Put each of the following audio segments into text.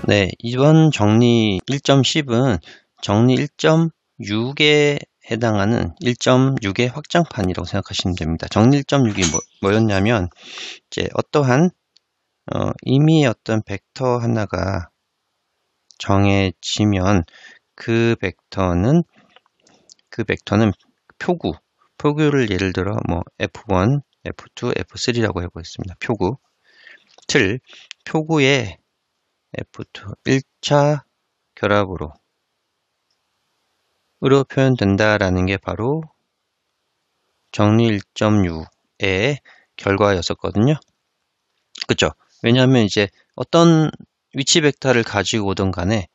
네, 이번 정리 1.10은 정리 1.6에 해당하는 1.6의 확장판이라고 생각하시면 됩니다. 정리 1.6이 뭐였냐면, 이제 어떠한, 이미 어떤 벡터 하나가 정해지면 그 벡터는 표구를 예를 들어 뭐 F1, F2, F3라고 해보겠습니다. 표구의 F2 1차 결합으로 표현된다라는 게 바로 정리 1.6의 결과였었거든요. 그쵸? 왜냐하면 이제 어떤 위치 벡터를 가지고 오던 간에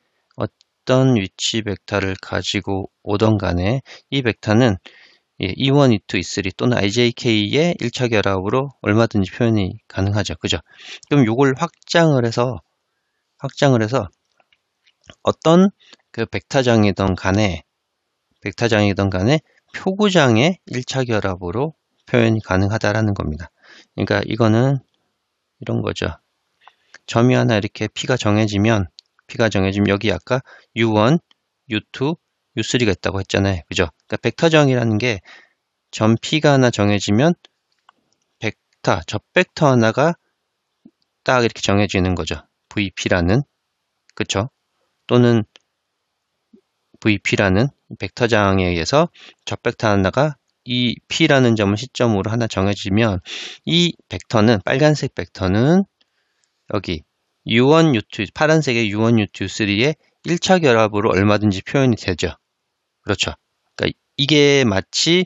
이 벡터는 E1, E2, E3 또는 IJK의 1차 결합으로 얼마든지 표현이 가능하죠. 그죠? 그럼 이걸 확장을 해서 어떤 그 벡터장이든 간에 표구장의 1차 결합으로 표현이 가능하다라는 겁니다. 그러니까 이거는 이런 거죠. 점이 하나 이렇게 P가 정해지면 여기 아까 U1, U2, U3가 있다고 했잖아요. 그죠? 그러니까 벡터정이라는 게 점 P가 하나 정해지면 접벡터 하나가 딱 이렇게 정해지는 거죠. VP라는. 그쵸? 또는 VP라는 벡터장에 의해서 접벡터 하나가 이 P라는 점을 시점으로 하나 정해지면 이 벡터는, 빨간색 벡터는 여기 U1, U2, 파란색의 U1, U2, U3의 1차 결합으로 얼마든지 표현이 되죠. 그렇죠. 그러니까 이게 마치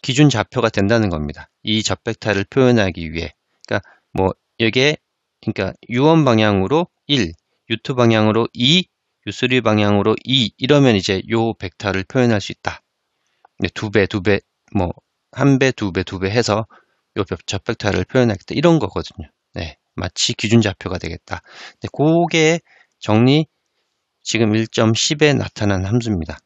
기준 좌표가 된다는 겁니다. 이 접벡터를 표현하기 위해. 그러니까 그러니까 U1 방향으로 1, U2 방향으로 2, U3 방향으로 2 이러면 이제 요 벡터를 표현할 수 있다. 두 배, 한 배, 두 배 해서 요 접벡터를 표현하겠다. 이런 거거든요. 네, 마치 기준 좌표가 되겠다. 네, 그게 정리 지금 1.10에 나타난 함수입니다.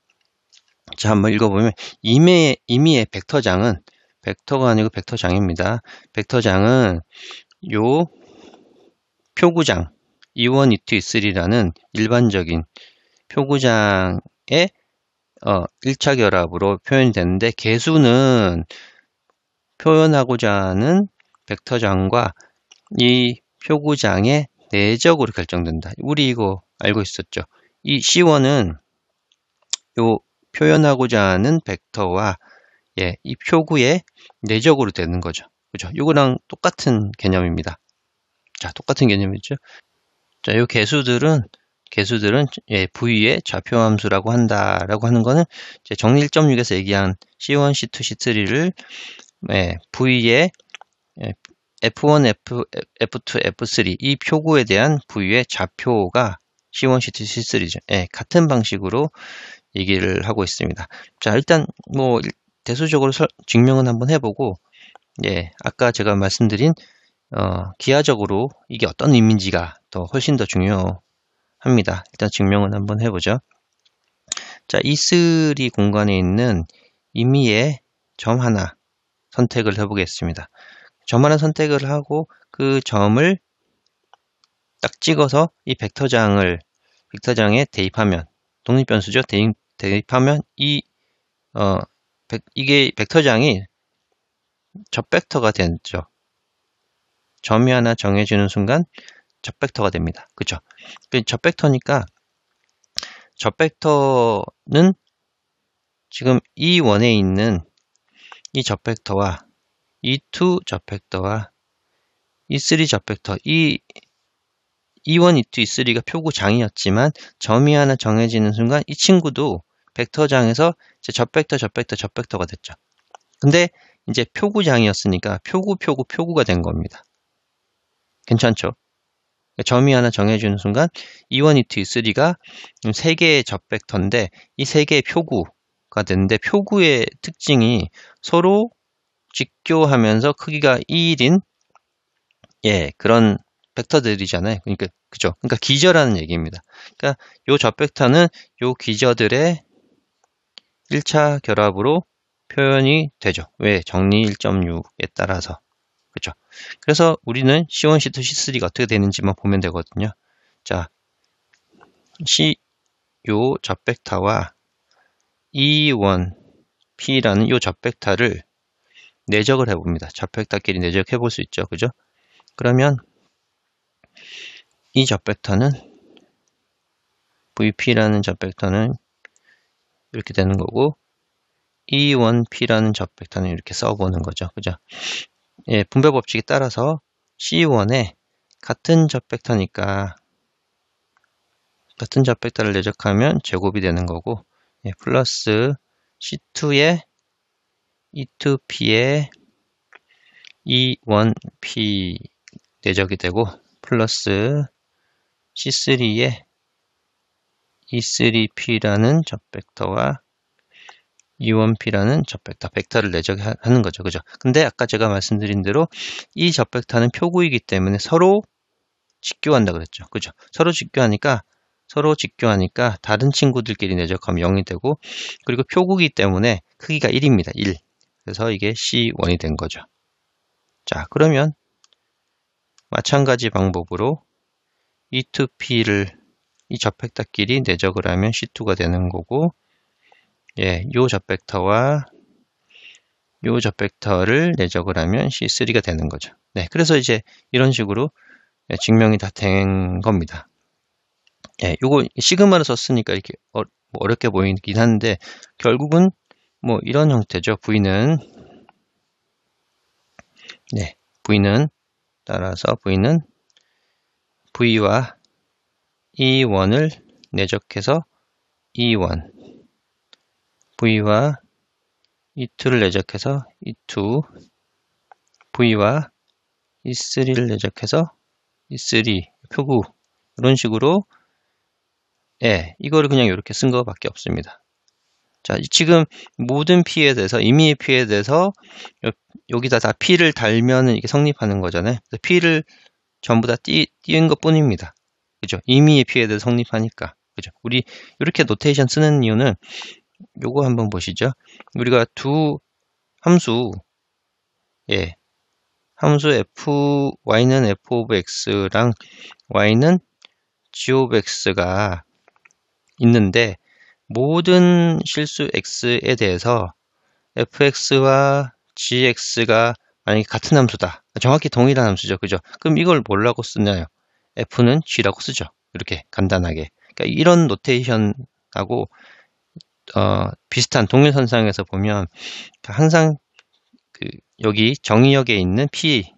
자, 한번 읽어보면 임의의 벡터장은 벡터가 아니고 벡터장입니다. 벡터장은 요 표구장 E1, E2, E3라는 일반적인 표구장의 1차 결합으로 표현이 되는데 개수는 표현하고자 하는 벡터장과 이 표구장의 내적으로 결정된다. 우리 이거 알고 있었죠. 이 C1은 요 표현하고자 하는 벡터와 이 표구의 내적으로 되는 거죠. 그죠? 이거랑 똑같은 개념입니다. 자, 똑같은 개념이죠. 자, 요 개수들은 V의 좌표함수라고 한다라고 하는 거는 이제 정리 1.6에서 얘기한 C1, C2, C3를 V의 F1, F2, F3 이 표구에 대한 V의 좌표가 C1, C2, C3죠. 같은 방식으로 얘기를 하고 있습니다. 자, 일단 뭐 대수적으로 증명은 한번 해보고 아까 제가 말씀드린 기하적으로 이게 어떤 의미인지가 훨씬 더 중요합니다. 일단 증명은 한번 해보죠. 자, E3 공간에 있는 임의의 점 하나 선택을 해보겠습니다. 점 하나 선택을 하고 그 점을 딱 찍어서 이 벡터장에 대입하면 독립변수죠. 대입하면 이게 벡터장이 접벡터가 되죠. 점이 하나 정해지는 순간 접벡터가 됩니다. 그쵸? 접벡터니까 접벡터는 지금 E1에 있는 이 접벡터와 E2 접벡터와 E3 접벡터, E1, E2, E3가 표구장이었지만 점이 하나 정해지는 순간 이 친구도 벡터장에서 이제 접벡터가 됐죠. 근데 이제 표구장이었으니까 표구가 된 겁니다. 괜찮죠? 점이 하나 정해지는 순간 E1, E2, E3가 3개의 접벡터인데 이 3개의 표구가 되는데 표구의 특징이 서로 직교하면서 크기가 1인 그런 벡터들이잖아요. 그죠? 그러니까 기저라는 얘기입니다. 그러니까 요 접벡터는 요 기저들의 1차 결합으로 표현이 되죠. 왜? 정리 1.6에 따라서. 그죠? 그래서 우리는 C1, C2, C3가 어떻게 되는지만 보면 되거든요. 자, 요 접벡터와 E1, P라는 요 접벡터를 내적을 해봅니다. 접벡터끼리 내적해 볼 수 있죠. 그죠? 그러면 이 접벡터는 VP라는 접벡터는 이렇게 되는 거고 E1P라는 접벡터는 이렇게 써보는 거죠. 그죠? 예, 분배 법칙에 따라서 C1에 같은 접벡터니까 같은 접벡터를 내적하면 제곱이 되는 거고, 예, 플러스 C2에 E2P에 E1P 내적이 되고, 플러스 C3에 E3P라는 접벡터와 E1P라는 접벡터, 벡터를 내적하는 거죠. 그죠? 근데 아까 제가 말씀드린 대로 이 접벡터는 표구이기 때문에 서로 직교한다 그랬죠. 그죠? 서로 직교하니까 다른 친구들끼리 내적하면 0이 되고, 그리고 표구이기 때문에 크기가 1입니다. 1. 그래서 이게 C1이 된 거죠. 자, 그러면 마찬가지 방법으로 E2P를 이 접벡터끼리 내적을 하면 C2가 되는 거고, 예, 요 접벡터와 요 접벡터를 내적을 하면 C3가 되는 거죠. 네, 그래서 이제 이런 식으로 증명이 다 된 겁니다. 예, 요거 시그마를 썼으니까 이렇게 뭐 어렵게 보이긴 한데 결국은 뭐 이런 형태죠. V는 따라서 V는 V와 E1을 내적해서 E1, V와 E2를 내적해서 E2, V와 E3를 내적해서 E3, 표구 이런 식으로, 예, 이거를 그냥 이렇게 쓴 거밖에 없습니다. 자, 지금 모든 P에 대해서, 임의의 P에 대해서 여기다 다 P를 달면은 이게 성립하는 거잖아요. P를 전부 다 띄운 것 뿐입니다. 그죠? 임의의 P에 대해서 성립하니까. 그죠? 우리 이렇게 노테이션 쓰는 이유는 요거 한번 보시죠. 우리가 두 함수, 예, 함수 y는 f of x랑 y는 g of x가 있는데 모든 실수 x에 대해서 fx와 gx가 만약에 같은 함수다. 정확히 동일한 함수죠. 그죠? 그럼 이걸 뭐라고 쓰나요? f는 g라고 쓰죠. 이렇게 간단하게. 그러니까 이런 노테이션하고 비슷한 동일선상에서 보면 항상 여기 정의역에 있는 P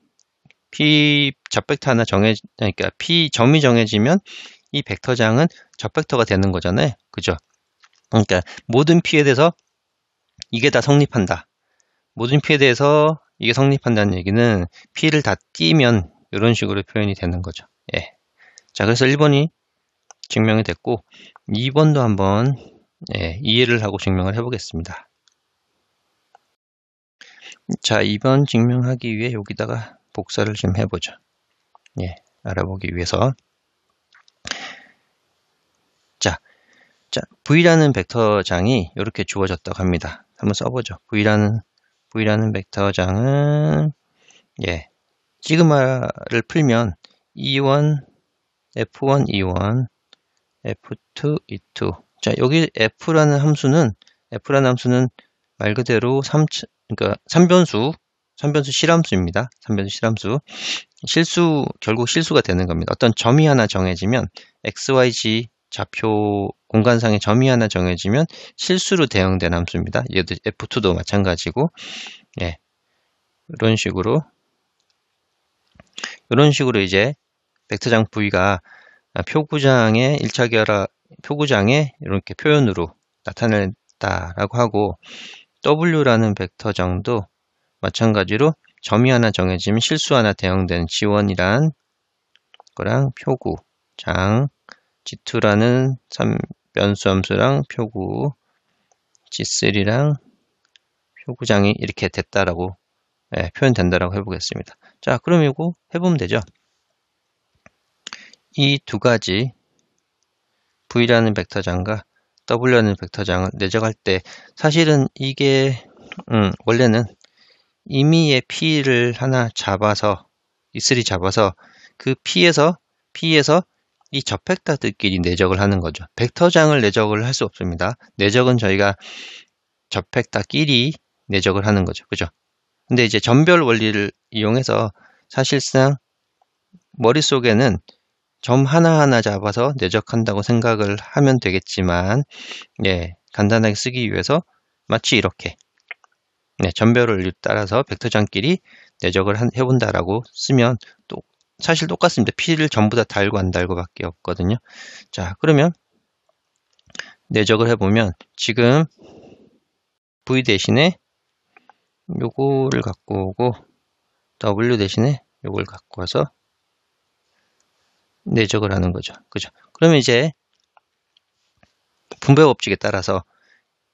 접벡터 하나 그러니까 P 점이 정해지면 이 벡터장은 접벡터가 되는 거잖아요. 그죠? 그러니까 모든 P에 대해서 이게 다 성립한다. 모든 P에 대해서 이게 성립한다는 얘기는 P를 다 띄면 이런 식으로 표현이 되는 거죠. 예. 자, 그래서 1번이 증명이 됐고 2번도 한번 이해를 하고 증명을 해보겠습니다. 자, 2번 증명하기 위해 여기다가 복사를 좀 해보죠. 예, 알아보기 위해서. 자, V라는 벡터장이 이렇게 주어졌다고 합니다. 한번 써보죠. V라는 벡터장은, 예, 시그마를 풀면 E1, F1, E1, F2, E2. 자, 여기 F라는 함수는 말 그대로 그러니까 3변수 실함수입니다. 3변수 실함수. 결국 실수가 되는 겁니다. 어떤 점이 하나 정해지면 XYZ 좌표 공간상의 점이 하나 정해지면 실수로 대응된 함수입니다. 얘도 F2도 마찬가지고, 예, 이런 식으로 이제 벡터장 V가 표구장의 1차 결합, 표구장의 이렇게 표현으로 나타낸다라고 하고, W라는 벡터장도 마찬가지로 점이 하나 정해지면 실수 하나 대응되는 G1이란 거랑 표구장, G2라는 3변수 함수랑 표구, G3랑 표구장이 이렇게 됐다라고, 예, 표현된다라고 해보겠습니다. 자, 그럼 이거 해보면 되죠. 이 두 가지 V라는 벡터장과 W라는 벡터장을 내적할 때 사실은 이게 원래는 임의의 P를 하나 잡아서 E3 잡아서 그 P에서 이 접벡터들끼리 내적을 하는 거죠. 벡터장을 내적을 할 수 없습니다. 내적은 저희가 접벡터끼리 내적을 하는 거죠. 그죠? 근데 이제 점별 원리를 이용해서 사실상 머릿속에는 점 하나하나 잡아서 내적한다고 생각을 하면 되겠지만, 예, 간단하게 쓰기 위해서 마치 이렇게, 네, 점별 원리를 따라서 벡터장끼리 내적을 해본다라고 쓰면 또 사실 똑같습니다. P를 전부 다 달고 안 달고 밖에 없거든요. 자, 그러면 내적을 해보면 지금 V 대신에 요거를 갖고 오고 W 대신에 요걸 갖고 와서 내적을 하는 거죠. 그죠? 그러면 이제 분배 법칙에 따라서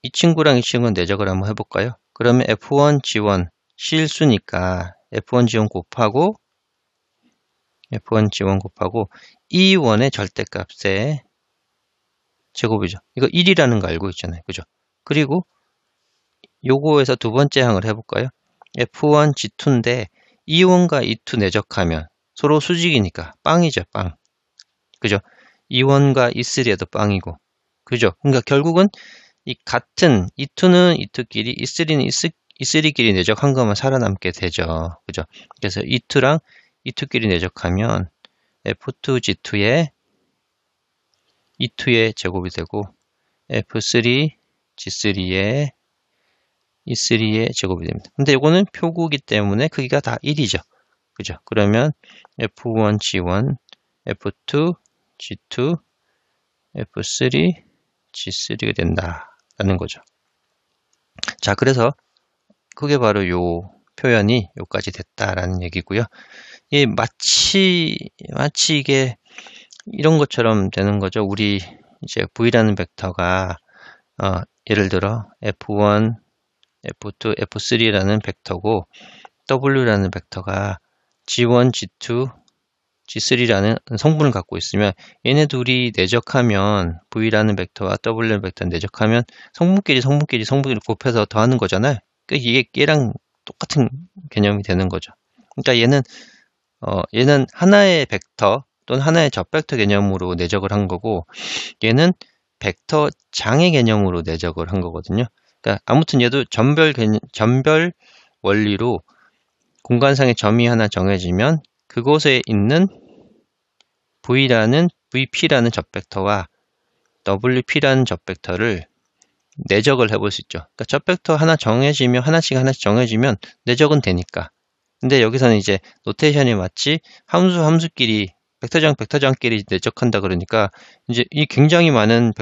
이 친구랑 이 친구는 내적을 한번 해볼까요? 그러면 F1, G1 실수니까 F1, G1 곱하고 F1, G1 곱하고 E1의 절대값의 제곱이죠. 이거 1이라는 거 알고 있잖아요. 그죠? 그리고 요거에서 두 번째 항을 해볼까요? F1, G2인데 E1과 E2 내적하면 서로 수직이니까 빵이죠. 빵. 그죠? E1과 E3에도 빵이고. 그죠? 그러니까 결국은 이 같은 E2는 E2끼리, E3는 E3끼리 내적한 것만 살아남게 되죠. 그죠? 그래서 E2랑 E2끼리 내적하면 F2, G2의 제곱이 되고 F3, G3의 E3의 제곱이 됩니다. 근데 이거는 표구이기 때문에 크기가 다 1이죠. 그죠? 그러면 F1, G1, F2, G2, F3, G3가 된다라는 거죠. 자, 그래서 그게 바로 요 표현이 요까지 됐다라는 얘기고요. 이 마치 이게 이런 것처럼 되는 거죠. 우리 이제 V라는 벡터가 예를 들어 F1, F2, F3라는 벡터고 W라는 벡터가 G1, G2, G3라는 성분을 갖고 있으면 얘네 둘이 내적하면 V라는 벡터와 W라는 벡터 내적하면 성분끼리 곱해서 더하는 거잖아요. 그러니까 이게 얘랑 똑같은 개념이 되는 거죠. 그러니까 얘는 하나의 벡터 또는 하나의 접벡터 개념으로 내적을 한 거고 얘는 벡터 장의 개념으로 내적을 한 거거든요. 그러니까 아무튼 얘도 점별 원리로 공간상의 점이 하나 정해지면 그곳에 있는 VP라는 접벡터와 WP라는 접벡터를 내적을 해볼 수 있죠. 그러니까 접벡터 하나 정해지면 하나씩 정해지면 내적은 되니까. 근데 여기서는 이제 노테이션이 마치 함수끼리 벡터장끼리 내적한다 그러니까 이제 이 굉장히 많은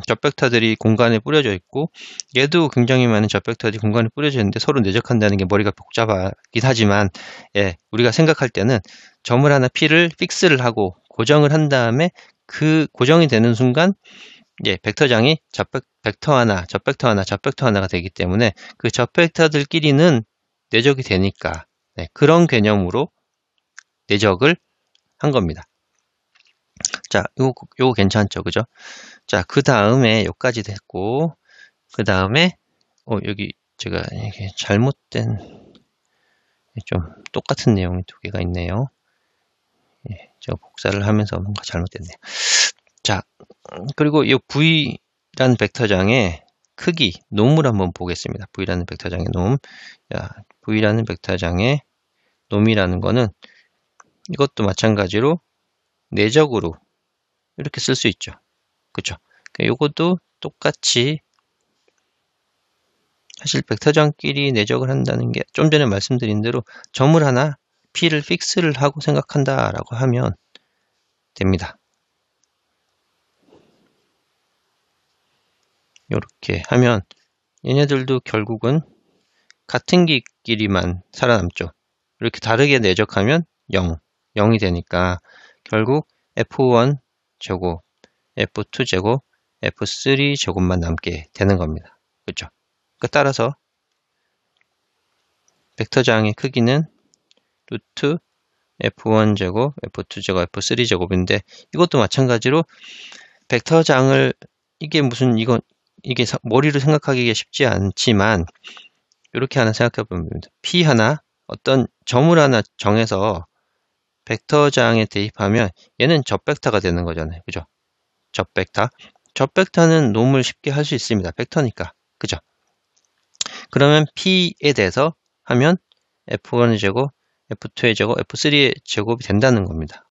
접벡터들이 공간에 뿌려져 있고 얘도 굉장히 많은 접벡터들이 공간에 뿌려져 있는데 서로 내적한다는 게 머리가 복잡하긴 하지만 예, 우리가 생각할 때는 점을 하나 P를 픽스를 하고 고정을 한 다음에 그 고정이 되는 순간 예, 벡터장이 접벡터 하나가 되기 때문에 그 접벡터들끼리는 내적이 되니까 네, 그런 개념으로 내적을 한 겁니다. 자, 요거 괜찮죠? 그죠? 자, 그 다음에 요까지 됐고, 그 다음에, 여기 제가 이게 잘못된, 좀 똑같은 내용이 두 개가 있네요. 예, 제가 복사를 하면서 뭔가 잘못됐네요. 자, 그리고 이 V라는 벡터장의 크기, 놈을 한번 보겠습니다. V라는 벡터장의 놈. 자, V라는 벡터장의 놈이라는 거는 이것도 마찬가지로 내적으로 이렇게 쓸 수 있죠. 그쵸? 요것도 똑같이 사실 벡터장끼리 내적을 한다는 게 좀 전에 말씀드린 대로 점을 하나 P를 픽스를 하고 생각한다라고 하면 됩니다. 이렇게 하면 얘네들도 결국은 같은 길끼리만 살아남죠. 이렇게 다르게 내적하면 0이 되니까 결국 F1 제곱, F2 제곱, F3 제곱만 남게 되는 겁니다. 그렇죠? 따라서 벡터장의 크기는 루트 F1 제곱, F2 제곱, F3 제곱인데 이것도 마찬가지로 벡터장을 이게 머리로 생각하기가 쉽지 않지만 이렇게 하나 생각해 보면 됩니다. P 하나 어떤 점을 하나 정해서 벡터장에 대입하면 얘는 접벡터가 되는 거잖아요. 그죠? 접벡터. 접벡터는 놈을 쉽게 할 수 있습니다. 벡터니까. 그죠? 그러면 P에 대해서 하면 F1의 제곱, F2의 제곱, F3의 제곱이 된다는 겁니다.